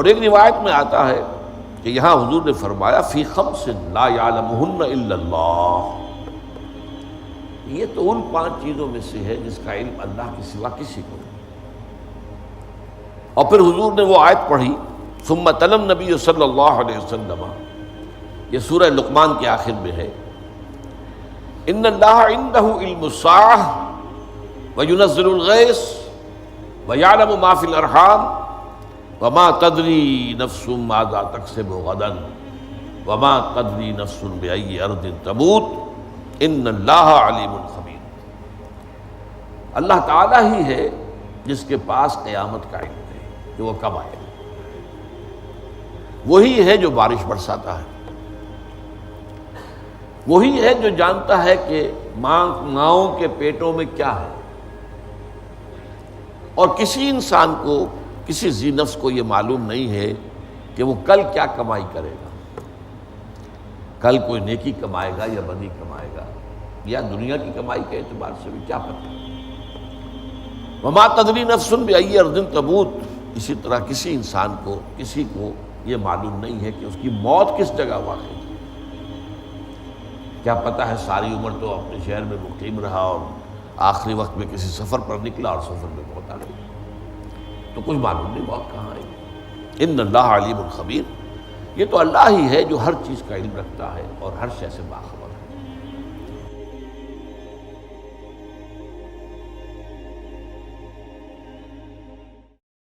اور ایک روایت میں آتا ہے کہ یہاں حضور نے فرمایا فی خمس لا یعلمہن الا اللہ، یہ تو ان 5 چیزوں میں سے ہے جس کا علم اللہ کے سوا کسی کو نہیں۔ اور پھر حضور نے وہ آیت پڑھی ثم تلا النبی صلی اللہ علیہ وسلم، یہ سورہ لقمان کے آخر میں ہے، ان اللہ عنده علم الساعة وینزل الغیث ویعلم ما فی الارحام وما تدری نفس ماذا تکسب غدا وما تدری نفس بأی ارض تموت ان اللہ علیم خبیر۔ اللہ تعالیٰ ہی ہے جس کے پاس قیامت کا علم ہے کہ وہ کب آئے، وہی ہے جو بارش برساتا ہے، وہی ہے جو جانتا ہے کہ ماؤں کے پیٹوں میں کیا ہے، اور کسی انسان کو، کسی ذی نفس کو یہ معلوم نہیں ہے کہ وہ کل کیا کمائی کرے گا، کل کوئی نیکی کمائے گا یا بدی کمائے گا، یا دنیا کی کمائی کے اعتبار سے بھی کیا پتہ۔ وما تدری نفس بأی ارض تموت، اسی طرح کسی انسان کو، کسی کو یہ معلوم نہیں ہے کہ اس کی موت کس جگہ واقع ہے۔ کیا پتہ ہے ساری عمر تو اپنے شہر میں مقیم رہا اور آخری وقت میں کسی سفر پر نکلا اور سفر میں موت آ گئی، تو کچھ معلوم نہیں موت کہاں آئی۔ ان اللہ علیم خبیر، یہ تو اللہ ہی ہے جو ہر چیز کا علم رکھتا ہے اور ہر شے سے باخبر۔